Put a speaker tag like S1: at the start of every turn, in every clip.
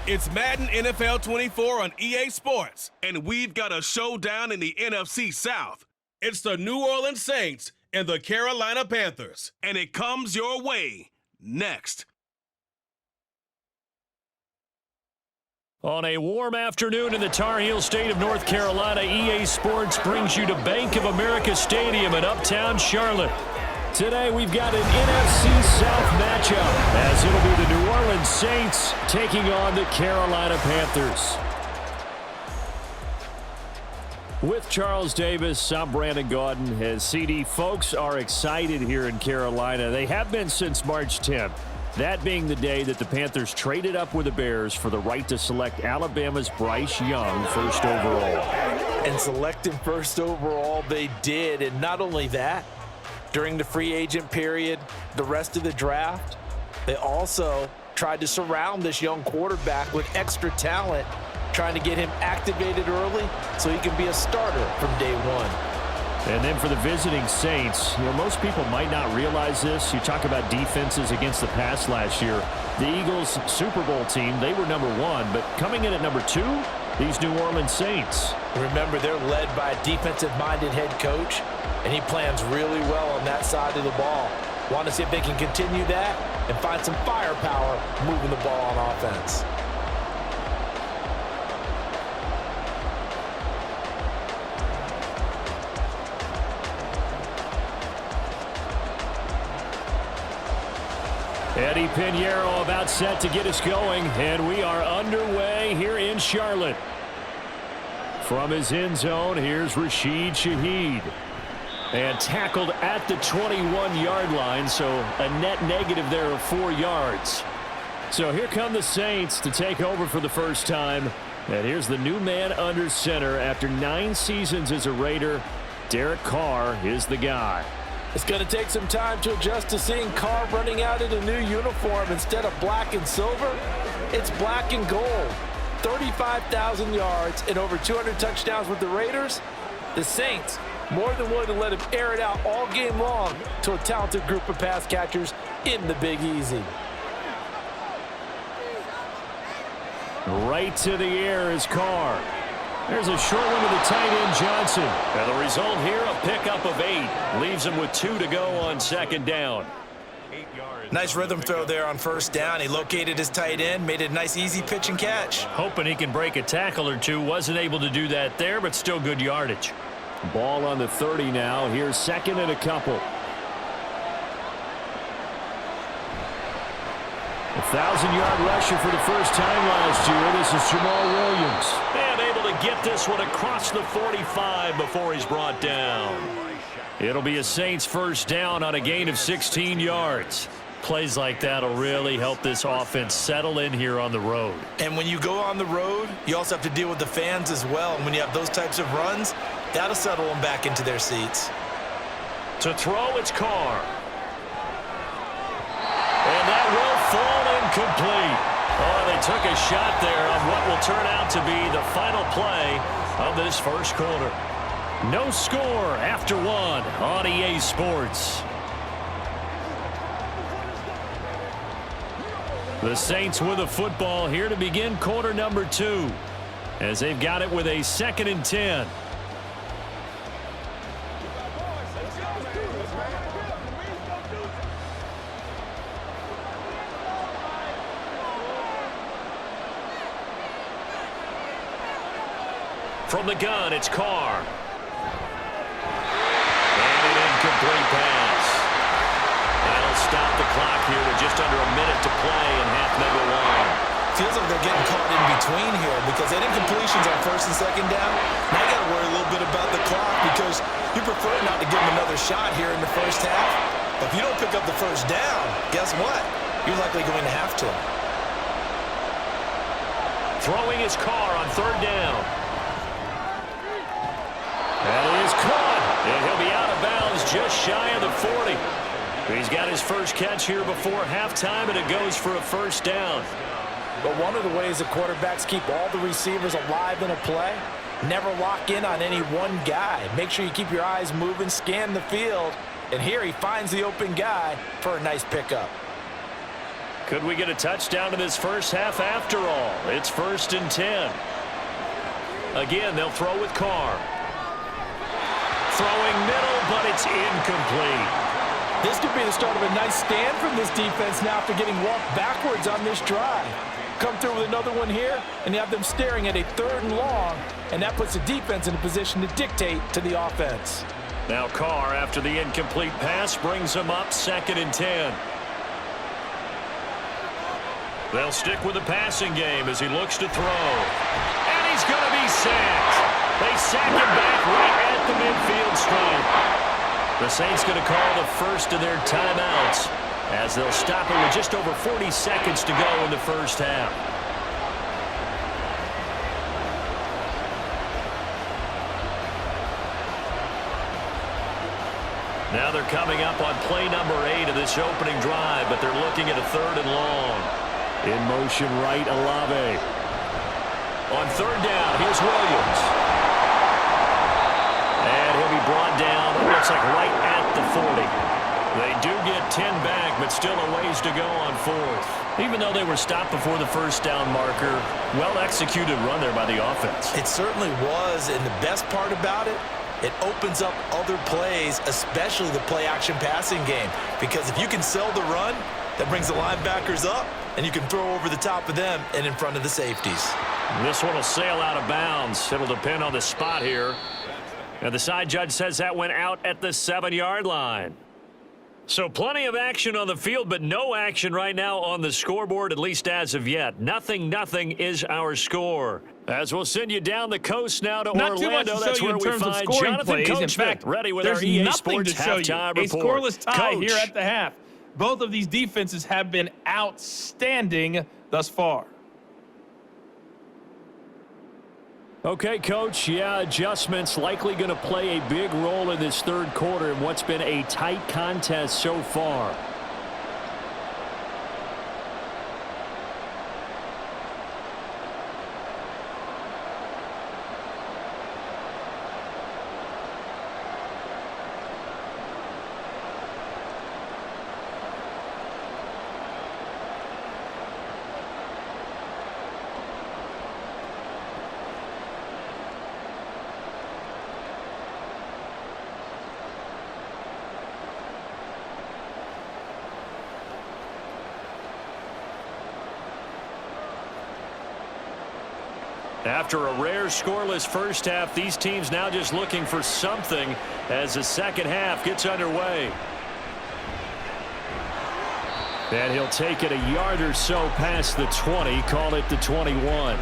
S1: It's Madden NFL 24 on EA Sports, and we've got a showdown in the NFC South. It's the New Orleans Saints and the Carolina Panthers, and it comes your way next.
S2: On a warm afternoon in the Tar Heel state of North Carolina, EA Sports brings you to Bank of America Stadium in uptown Charlotte. Today we've got an NFC South matchup as it'll be the New Orleans Saints taking on the Carolina Panthers. With Charles Davis, I'm Brandon Gaudin. As CD, folks are excited here in Carolina. They have been since March 10th. That being the day that the Panthers traded up with the Bears for the right to select Alabama's Bryce Young first overall.
S3: And selecting first overall they did, and not only that, during the free agent period, the rest of the draft, they also tried to surround this young quarterback with extra talent, trying to get him activated early so he can be a starter from day one.
S2: And then for the visiting Saints, most people might not realize this. You talk about defenses against the pass last year. The Eagles Super Bowl team, they were number 1, but coming in at number 2, these New Orleans Saints.
S3: Remember, they're led by a defensive-minded head coach, and he plans really well on that side of the ball. Want to see if they can continue that and find some firepower moving the ball on offense.
S2: Eddie Pinheiro about set to get us going, and we are underway here in Charlotte. From his end zone, here's Rashid Shaheed. And tackled at the 21-yard line, so a net negative there of 4 yards. So here come the Saints to take over for the first time. And here's the new man under center after 9 seasons as a Raider. Derek Carr is the guy.
S3: It's going to take some time to adjust to seeing Carr running out in a new uniform instead of black and silver. It's black and gold. 35,000 yards and over 200 touchdowns with the Raiders. The Saints more than willing to let him air it out all game long to a talented group of pass catchers in the Big Easy.
S2: Right to the air is Carr. There's a short one to the tight end, Johnson. And the result here, a pickup of 8. Leaves him with 2 to go on second down.
S4: Nice rhythm throw there on first down. He located his tight end, made it a nice easy pitch and catch.
S2: Hoping he can break a tackle or two. Wasn't able to do that there, but still good yardage. Ball on the 30 now. Here's second and a couple. 1,000-yard rusher for the first time last year. This is Jamal Williams. And able to get this one across the 45 before he's brought down. It'll be a Saints first down on a gain of 16 yards. Plays like that will really help this offense settle in here on the road.
S4: And when you go on the road, you also have to deal with the fans as well. And when you have those types of runs, that'll settle them back into their seats.
S2: To throw, it's Carr. And that will fall incomplete. Oh, they took a shot there on what will turn out to be the final play of this first quarter. No score after 1 on EA Sports. The Saints with a football here to begin quarter number 2 as they've got it with a 2nd and 10. From the gun, it's Carr. And an incomplete pass. That'll stop the clock here with just under a minute to play in half number 1.
S4: Feels like they're getting caught in between here because they had incompletions on first and second down. Now you got to worry a little bit about the clock because you prefer not to give them another shot here in the first half. But if you don't pick up the first down, guess what? You're likely going to have to.
S2: Throwing his Carr on 3rd down. That is caught, and he'll be out of bounds just shy of the 40. He's got his first catch here before halftime, and it goes for a first down.
S3: But one of the ways the quarterbacks keep all the receivers alive in a play, never lock in on any one guy. Make sure you keep your eyes moving, scan the field, and here he finds the open guy for a nice pickup.
S2: Could we get a touchdown in this first half after all? It's 1st and 10. Again, they'll throw with Carr. Throwing middle, but it's incomplete.
S3: This could be the start of a nice stand from this defense now after getting walked backwards on this drive. Come through with another one here, and you have them staring at a 3rd and long, and that puts the defense in a position to dictate to the offense.
S2: Now Carr, after the incomplete pass, brings them up 2nd and 10. They'll stick with the passing game as he looks to throw. And he's going to be sacked. They sack him back right at the midfield stripe. The Saints going to call the first of their timeouts as they'll stop it with just over 40 seconds to go in the first half. Now they're coming up on play number 8 of this opening drive, but they're looking at a 3rd and long. In motion right, Olave. On 3rd down, here's Williams. And he'll be brought down, it looks like right at the 40. They do get 10 back, but still a ways to go on 4th. Even though they were stopped before the first down marker, well-executed run there by the offense.
S4: It certainly was, and the best part about it, it opens up other plays, especially the play-action passing game. Because if you can sell the run, that brings the linebackers up, and you can throw over the top of them and in front of the safeties.
S2: This one will sail out of bounds. It'll depend on the spot here. And the side judge says that went out at the 7-yard line. So plenty of action on the field, but no action right now on the scoreboard, at least as of yet. 0-0 is our score. As we'll send you down the coast now to Orlando. That's where we find Jonathan Coachman ready with our EA Sports halftime report.
S5: A scoreless tie
S2: Coach.
S5: here at the half. Both of these defenses have been outstanding thus far.
S2: Okay, Coach, yeah, adjustments likely going to play a big role in this 3rd quarter in what's been a tight contest so far. After a rare scoreless first half, these teams now just looking for something as the second half gets underway. And he'll take it a yard or so past the 20, call it the 21.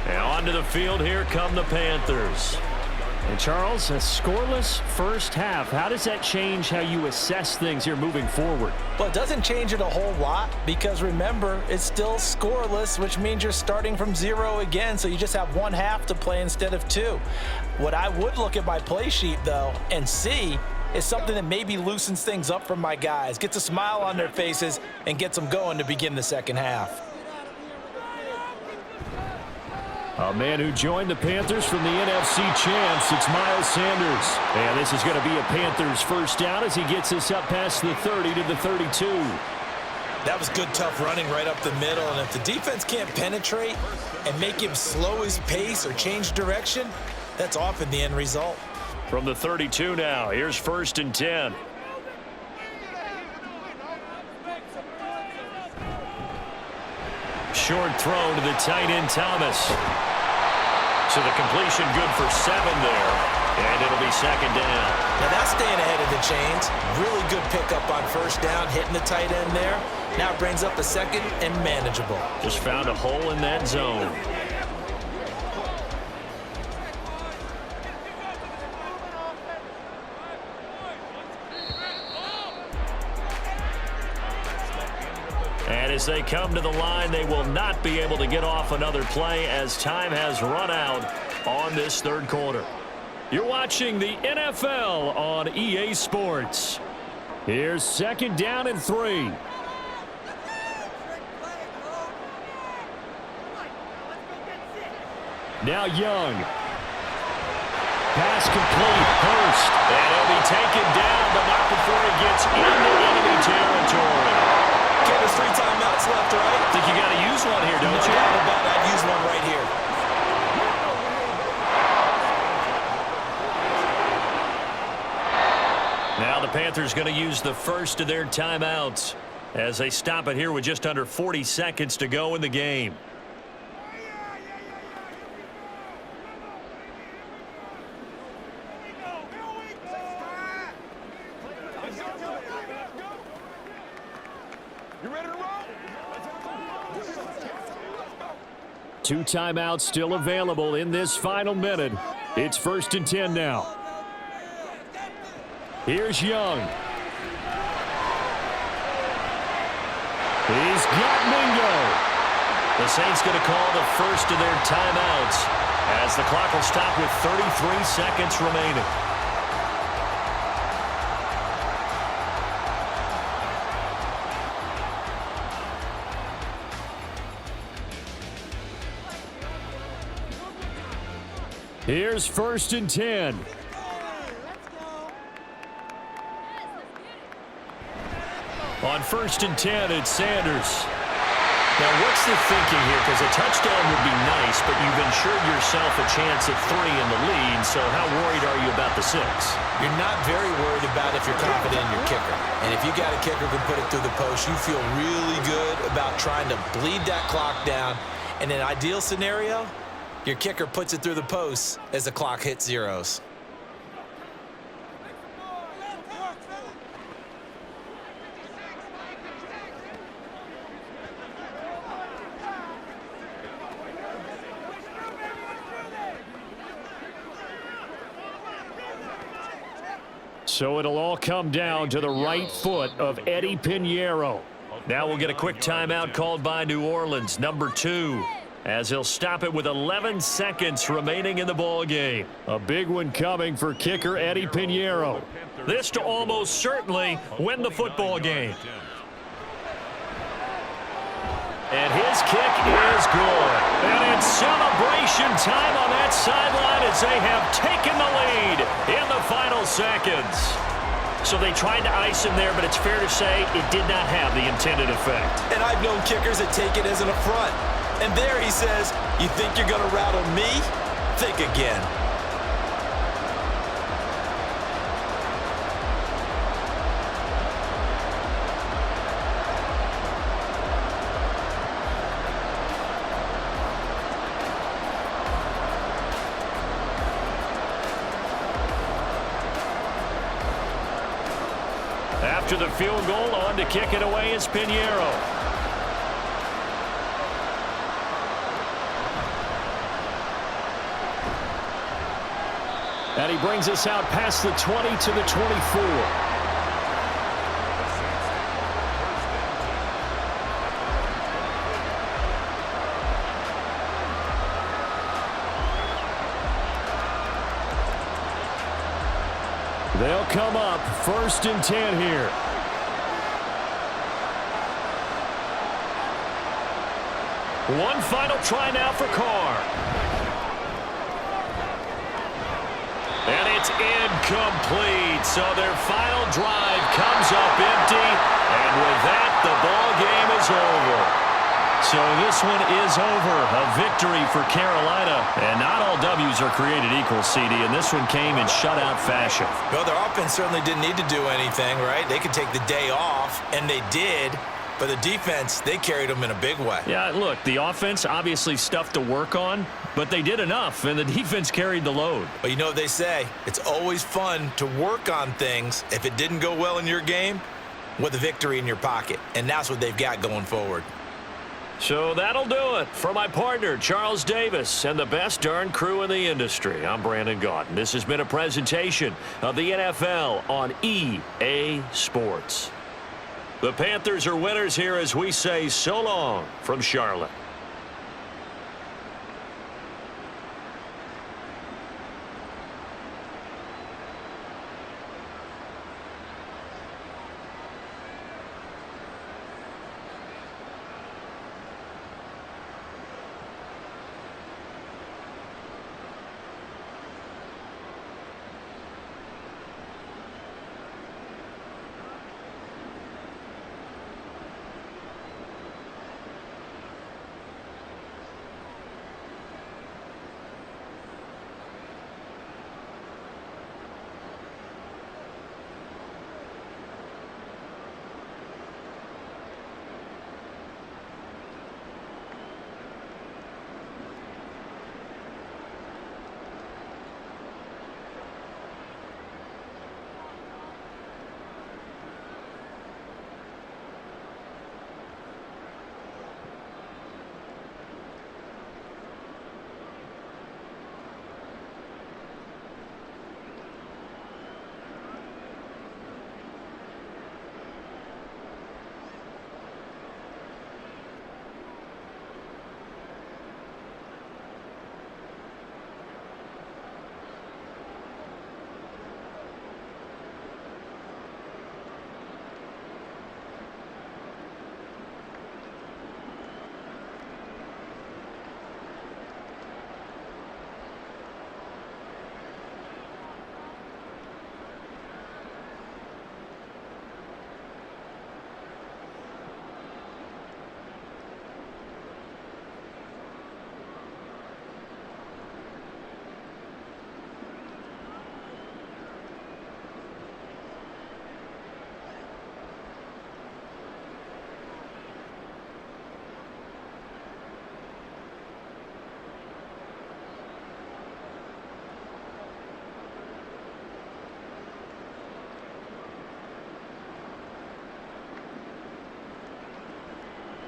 S2: And onto the field, here come the Panthers. And Charles, a scoreless first half. How does that change how you assess things here moving forward?
S3: Well, it doesn't change it a whole lot because, remember, it's still scoreless, which means you're starting from 0 again, so you just have 1 half to play instead of 2. What I would look at my play sheet, though, and see is something that maybe loosens things up for my guys, gets a smile on their faces, and gets them going to begin the second half.
S2: A man who joined the Panthers from the NFC champs, it's Miles Sanders. And this is going to be a Panthers first down as he gets us up past the 30 to the 32.
S4: That was good, tough running right up the middle, and if the defense can't penetrate and make him slow his pace or change direction, that's often the end result.
S2: From the 32 now, here's 1st and 10. Short throw to the tight end, Thomas. So the completion good for 7 there, and it'll be 2nd down.
S4: Now that's staying ahead of the chains. Really good pickup on 1st down, hitting the tight end there. Now it brings up a 2nd and manageable.
S2: Just found a hole in that zone. And as they come to the line, they will not be able to get off another play as time has run out on this 3rd quarter. You're watching the NFL on EA Sports. Here's 2nd down and 3. Now Young. Pass complete. Hurst. And he'll be taken down, but not before he gets into enemy territory.
S4: Okay, there's 3 timeouts left.
S2: Panthers going to use the first of their timeouts as they stop it here with just under 40 seconds to go in the game. Two timeouts still available in this final minute. It's 1st and 10 now. Here's Young. He's got Mingo. The Saints going to call the first of their timeouts as the clock will stop with 33 seconds remaining. Here's 1st and 10. On 1st and 10, it's Sanders. Now, what's the thinking here? Because a touchdown would be nice, but you've ensured yourself a chance at 3 in the lead, so how worried are you about the 6?
S4: You're not very worried about if you're confident in your kicker. And if you got a kicker who can put it through the post, you feel really good about trying to bleed that clock down. In an ideal scenario, your kicker puts it through the post as the clock hits zeros.
S2: So it'll all come down to the right foot of Eddie Pinheiro. Now we'll get a quick timeout called by New Orleans, number 2, as he'll stop it with 11 seconds remaining in the ball game. A big one coming for kicker Eddie Pinheiro. This to almost certainly win the football game. And his kick is good. And it's celebration time on that sideline as they have taken the lead in the final seconds. So they tried to ice him there, but it's fair to say it did not have the intended effect.
S4: And I've known kickers that take it as an affront. And there he says, you think you're going to rattle me? Think again.
S2: After the field goal, on to kick it away is Pinheiro. And he brings us out past the 20 to the 24. They'll come up 1st and 10 here. One final try now for Carr. And it's incomplete. So their final drive comes up empty. And with that, the ball game is over. So this one is over. A victory for Carolina. And not all W's are created equal, CD, and this one came in shutout fashion.
S4: Well, their offense certainly didn't need to do anything, right? They could take the day off, and they did. But the defense, they carried them in a big way.
S2: Yeah, look, the offense, obviously stuff to work on, but they did enough, and the defense carried the load.
S4: But you know what they say? It's always fun to work on things if it didn't go well in your game with a victory in your pocket. And that's what they've got going forward.
S2: So that'll do it. For my partner, Charles Davis, and the best darn crew in the industry, I'm Brandon Gaudin. This has been a presentation of the NFL on EA Sports. The Panthers are winners here as we say so long from Charlotte.